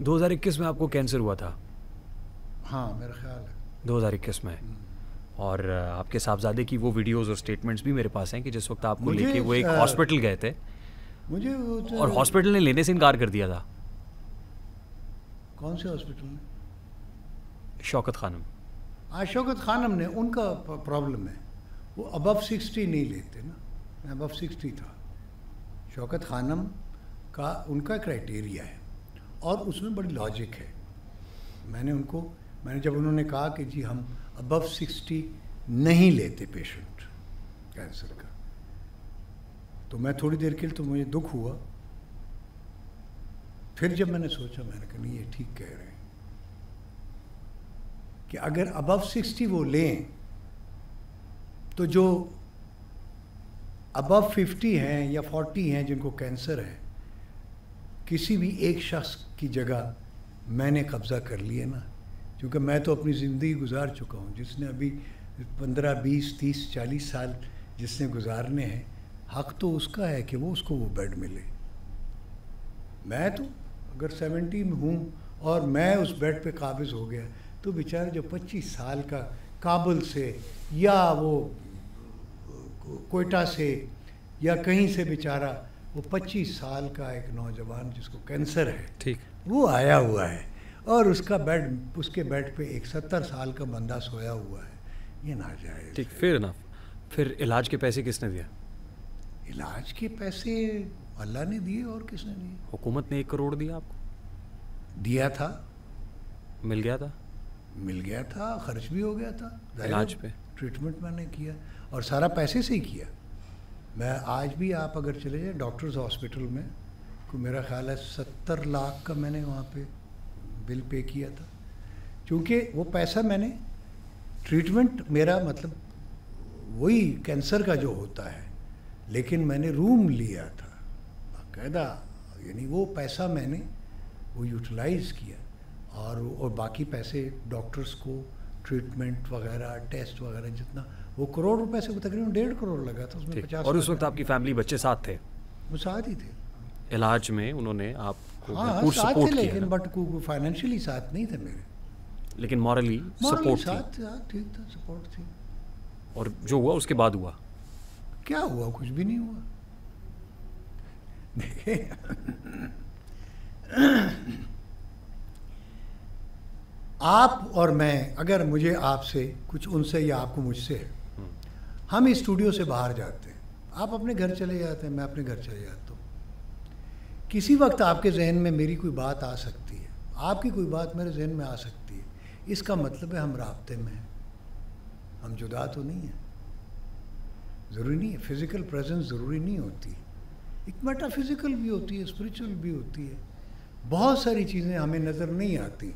2021 میں آپ کو کینسر ہوا تھا؟ ہاں میرا خیال ہے 2021 میں. اور آپ کے صاحبزادے کی وہ ویڈیوز اور اسٹیٹمنٹس بھی میرے پاس ہیں کہ جس وقت آپ کو لے کے وہ ایک ہاسپٹل گئے تھے مجھے اور ہاسپٹل نے لینے سے انکار کر دیا تھا. کون سے ہاسپٹل میں؟ شوکت خانم. شوکت خانم نے، ان کا پرابلم ہے، وہ ابو 60 نہیں لیتے نا. میں ابو 60 تھا. شوکت خانم کا ان کا کرائٹیریا ہے اور اس میں بڑی لاجک ہے. میں نے جب انہوں نے کہا کہ جی ہم ابو 60 نہیں لیتے پیشنٹ کینسر کا، تو میں تھوڑی دیر کے لیے تو مجھے دکھ ہوا. پھر جب میں نے سوچا، میں نے کہا نہیں یہ ٹھیک کہہ رہے ہیں کہ اگر ابو 60 وہ لیں تو جو ابو 50 ہیں یا 40 ہیں جن کو کینسر ہے، کسی بھی ایک شخص کی جگہ میں نے قبضہ کر لیے نا. کیونکہ میں تو اپنی زندگی گزار چکا ہوں. جس نے ابھی 15 20 30 40 سال جس نے گزارنے ہیں، حق تو اس کا ہے کہ اس کو وہ بیڈ ملے. میں تو اگر 70 میں ہوں اور میں اس بیڈ پہ قابض ہو گیا تو بیچارے جو 25 سال کا کابل سے یا وہ کوئٹہ سے یا کہیں سے بیچارہ وہ 25 سال کا ایک نوجوان جس کو کینسر ہے، ٹھیک، وہ آیا ہوا ہے اور اس کے بیڈ پہ ایک 70 سال کا بندہ سویا ہوا ہے. یہ ناجائز. ٹھیک. پھر علاج کے پیسے کس نے دیا؟ علاج کے پیسے اللہ نے دیے اور کس نے دیے؟ حکومت نے 1 کروڑ دیا آپ کو؟ دیا تھا. مل گیا تھا؟ مل گیا تھا، خرچ بھی ہو گیا تھا علاج پہ. ٹریٹمنٹ میں نے کیا اور سارا پیسے سے ہی کیا. میں آج بھی آپ اگر چلے جائیں ڈاکٹرز ہاسپٹل میں، کو میرا خیال ہے 70 لاکھ کا میں نے وہاں پہ بل پے کیا تھا. کیونکہ وہ پیسہ میں نے ٹریٹمنٹ میرا مطلب وہی کینسر کا جو ہوتا ہے، لیکن میں نے روم لیا تھا باقاعدہ. یعنی وہ پیسہ میں نے وہ یوٹیلائز کیا اور باقی پیسے ڈاکٹرز کو ٹریٹمنٹ وغیرہ ٹیسٹ وغیرہ جتنا، وہ کروڑ روپے سے تقریباً 1.5 کروڑ لگا تھا. اس میں 50. اور اس وقت آپ کی فیملی بچے ساتھ تھے؟ وہ ساتھ ہی تھے. علاج میں انہوں نے آپ کو ہاں ساتھ تھے، لیکن بٹ فائنینشلی ساتھ نہیں تھے میرے، لیکن مورلی سپورٹ ساتھ تھا. ٹھیک تھا، سپورٹ تھی. اور جو ہوا اس کے بعد ہوا کیا ہوا؟ کچھ بھی نہیں ہوا. دیکھیں آپ اور میں، اگر مجھے آپ سے کچھ ان سے یا آپ کو مجھ سے، ہم اسٹوڈیو سے باہر جاتے ہیں، آپ اپنے گھر چلے جاتے ہیں، میں اپنے گھر چلے جاتا ہوں. کسی وقت آپ کے ذہن میں میری کوئی بات آ سکتی ہے، آپ کی کوئی بات میرے ذہن میں آ سکتی ہے. اس کا مطلب ہے ہم رابطے میں ہیں، ہم جدا تو نہیں ہیں. ضروری نہیں ہے فزیکل پریزنس، ضروری نہیں ہوتی. ایک میٹا فزیکل بھی ہوتی ہے، اسپریچول بھی ہوتی ہے. بہت ساری چیزیں ہمیں نظر نہیں آتی،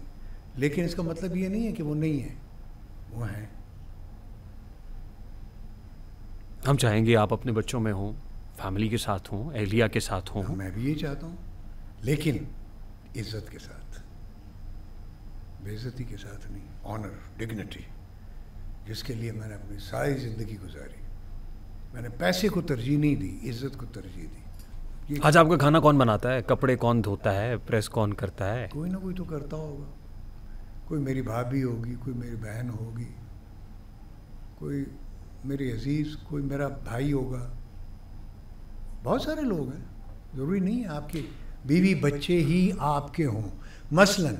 لیکن اس کا مطلب یہ نہیں ہے کہ وہ نہیں ہیں، وہ ہیں. ہم چاہیں گے آپ اپنے بچوں میں ہوں، فیملی کے ساتھ ہوں، اہلیہ کے ساتھ ہوں. میں بھی یہ چاہتا ہوں، لیکن عزت کے ساتھ، بے عزتی کے ساتھ نہیں. آنر، ڈگنیٹی، جس کے لیے میں نے اپنی ساری زندگی گزاری. میں نے پیسے کو ترجیح نہیں دی، عزت کو ترجیح دی. آج آپ کا کھانا کون بناتا ہے؟ کپڑے کون دھوتا ہے؟ پریس کون کرتا ہے؟ کوئی نہ کوئی تو کرتا ہوگا. کوئی میری بھابھی ہوگی، کوئی میری بہن ہوگی، کوئی میری عزیز، کوئی میرا بھائی ہوگا. بہت سارے لوگ ہیں. ضروری نہیں ہے آپ کے بیوی بچے ہی آپ کے ہوں. مثلاً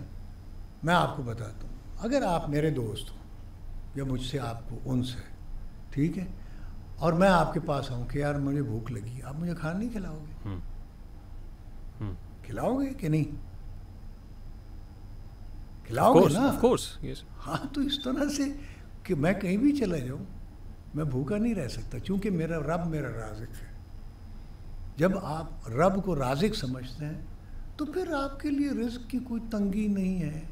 میں آپ کو بتاتا ہوں، اگر آپ میرے دوست ہوں یا مجھ سے آپ کو انس ہے، ٹھیک ہے، اور میں آپ کے پاس آؤں کہ یار مجھے بھوک لگی، آپ مجھے کھانا نہیں کھلاؤ گے؟ کھلاؤ گے کہ نہیں؟ کھلاؤ گے نا؟ ہاں. تو اس طرح سے کہ میں کہیں بھی چلا جاؤں میں بھوکا نہیں رہ سکتا، چونکہ میرا رب میرا رازق ہے. جب آپ رب کو رازق سمجھتے ہیں تو پھر آپ کے لیے رزق کی کوئی تنگی نہیں ہے،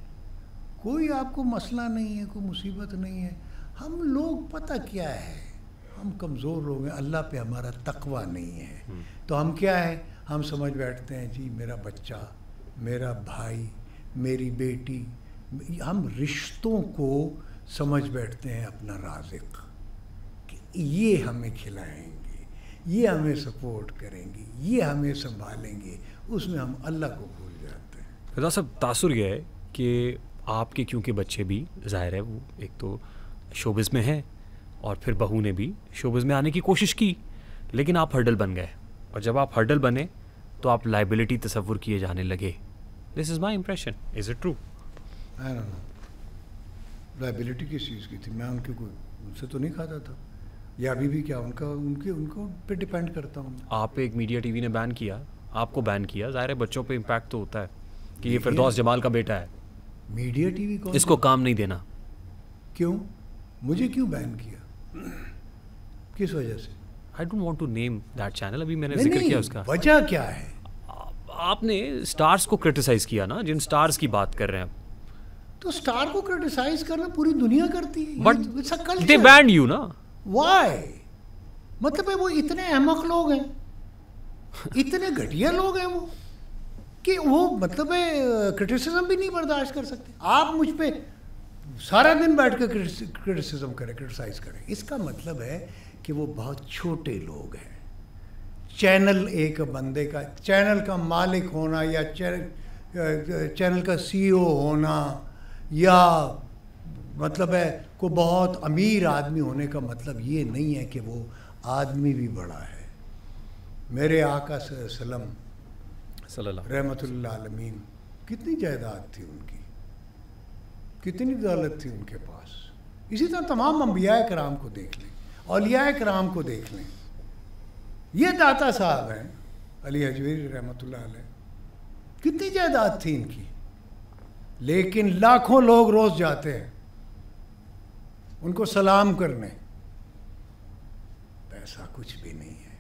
کوئی آپ کو مسئلہ نہیں ہے، کوئی مصیبت نہیں ہے. ہم لوگ پتہ کیا ہے، ہم کمزور لوگ ہیں، اللہ پہ ہمارا تقویٰ نہیں ہے. تو ہم کیا ہے، ہم سمجھ بیٹھتے ہیں جی میرا بچہ، میرا بھائی، میری بیٹی، ہم رشتوں کو سمجھ بیٹھتے ہیں اپنا رازق، کہ یہ ہمیں کھلائیں گے، یہ ہمیں سپورٹ کریں گے، یہ ہمیں سنبھالیں گے. اس میں ہم اللہ کو بھول جاتے ہیں. فضا صاحب تاثر یہ ہے کہ آپ کے کیونکہ بچے بھی ظاہر ہے وہ ایک تو شوبز میں ہیں اور پھر بہو نے بھی شوبز میں آنے کی کوشش کی لیکن آپ ہرڈل بن گئے اور جب آپ ہرڈل بنے تو آپ لائبلٹی تصور کیے جانے لگے. This is my impression. Is it true? Liability کس چیز کی تھی؟ میں ان کے کوئی ان سے تو نہیں کھاتا تھا یا ابھی بھی کیا ان کو پہ ڈپینڈ کرتا ہوں. آپ ایک میڈیا ٹی وی نے بین کیا, آپ کو بین کیا, ظاہر ہے بچوں پہ امپیکٹ تو ہوتا ہے کہ یہ فردوس جمال کا بیٹا ہے. میڈیا ٹی وی اس کو کام نہیں دینا. کیوں؟ مجھے کیوں بین کیا؟ کس وجہ سے؟ I don't want to name that channel. ابھی میں نے ذکر کیا اس کا. وجہ کیا ہے؟ آپ نے سٹارز کو کرٹیسائز کیا نا, جن سٹارز کی بات کر رہے ہیں. تو سٹار کو کرٹیسائز کرنا پوری دنیا کرتی ہے. But they banned you نا. Why؟ مطلب ہے وہ اتنے احمق لوگ ہیں, اتنے گھٹیا لوگ ہیں وہ, کہ وہ مطلب ہے کرٹیسزم بھی نہیں برداشت کر سکتے. آپ مجھ پہ سارا دن بیٹھ کے کرٹیسزم کریں, کرٹیسائز کریں. اس کا مطلب ہے کہ وہ بہت چھوٹے لوگ ہیں. چینل ایک بندے کا, چینل کا مالک ہونا یا چینل کا سی او ہونا یا مطلب ہے کو بہت امیر آدمی ہونے کا مطلب یہ نہیں ہے کہ وہ آدمی بھی بڑا ہے. میرے آقا صلی اللہ علیہ وسلم رحمۃ اللہ عالمین, کتنی جائیداد تھی ان کی, کتنی دولت تھی ان کے پاس. اسی طرح تمام انبیاء کرام کو دیکھ لیں, اولیاء کرام کو دیکھ لیں. یہ داتا صاحب ہیں علی حجویری رحمۃ اللہ علیہ, کتنی جائیداد تھی ان کی, لیکن لاکھوں لوگ روز جاتے ہیں ان کو سلام کرنے. پیسہ کچھ بھی نہیں ہے,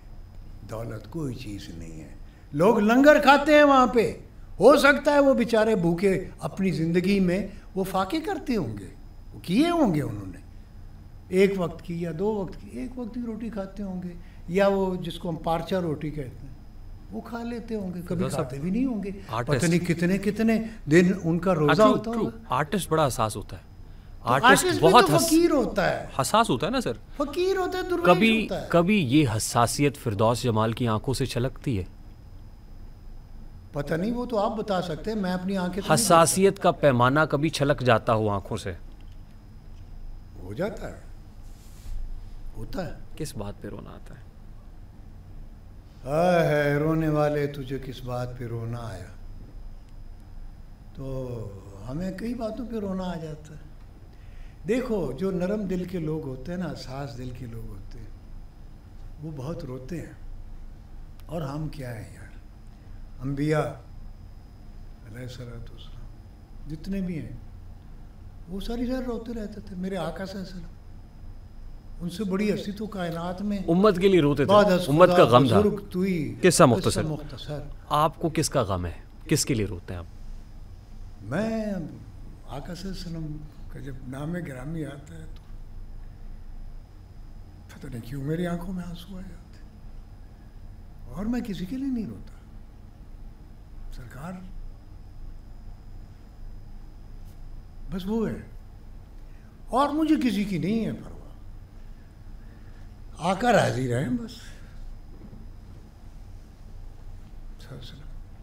دولت کوئی چیز نہیں ہے. لوگ لنگر کھاتے ہیں وہاں پہ. ہو سکتا ہے وہ بیچارے بھوکے اپنی زندگی میں وہ فاقے کرتے ہوں گے, وہ کیے ہوں گے انہوں نے, ایک وقت کی یا 2 وقت کی, ایک وقت کی روٹی کھاتے ہوں گے, یا وہ جس کو ہم پارچا روٹی کہتے ہیں وہ کھا لیتے ہوں گے, کبھی کھاتے بھی نہیں ہوں گے. پتہ نہیں کتنے کتنے دن ان کا روزہ ہوتا ہوگا. آرٹسٹ بڑا حساس ہوتا ہے. آرٹسٹ بہت فقیر ہوتا ہے, حساس ہوتا ہے نا سر, فقیر ہوتا ہے, درویش ہوتا ہے. کبھی یہ حساسیت فردوس جمال کی آنکھوں سے چھلکتی ہے؟ پتہ نہیں, وہ تو آپ بتا سکتے ہیں, میں اپنی آنکھیں. حساسیت کا پیمانہ کبھی چھلک جاتا ہو آنکھوں سے؟ ہو جاتا ہے, ہوتا ہے. کس بات پہ رونا آتا ہے؟ ہے رونے والے, تجھے کس بات پہ رونا آیا. تو ہمیں کئی باتوں پہ رونا آ جاتا ہے. دیکھو جو نرم دل کے لوگ ہوتے ہیں نا, حساس دل کے لوگ ہوتے ہیں, وہ بہت روتے ہیں. اور ہم کیا ہیں یار, انبیاء علیہ السلام جتنے بھی ہیں وہ ساری ساری روتے رہتے تھے. میرے آقا صلی اللہ علیہ وسلم, ان سے بڑی ہستی تو کائنات میں امت کے لیے روتے تھے, امت کا غم تھا. قصہ مختصر, آپ کو کس کا غم ہے, کس کے لیے روتے ہیں آپ؟ میں آقا صلی اللہ علیہ وسلم کا جب نام گرامی آتا ہے تو پتہ نہیں کیوں میری آنکھوں میں آنسو آ جاتے, اور میں کسی کے لیے نہیں روتا. سرکار بس وہ ہے, اور مجھے کسی کی نہیں ہے پرواہ. آقا راضی رہیں بس.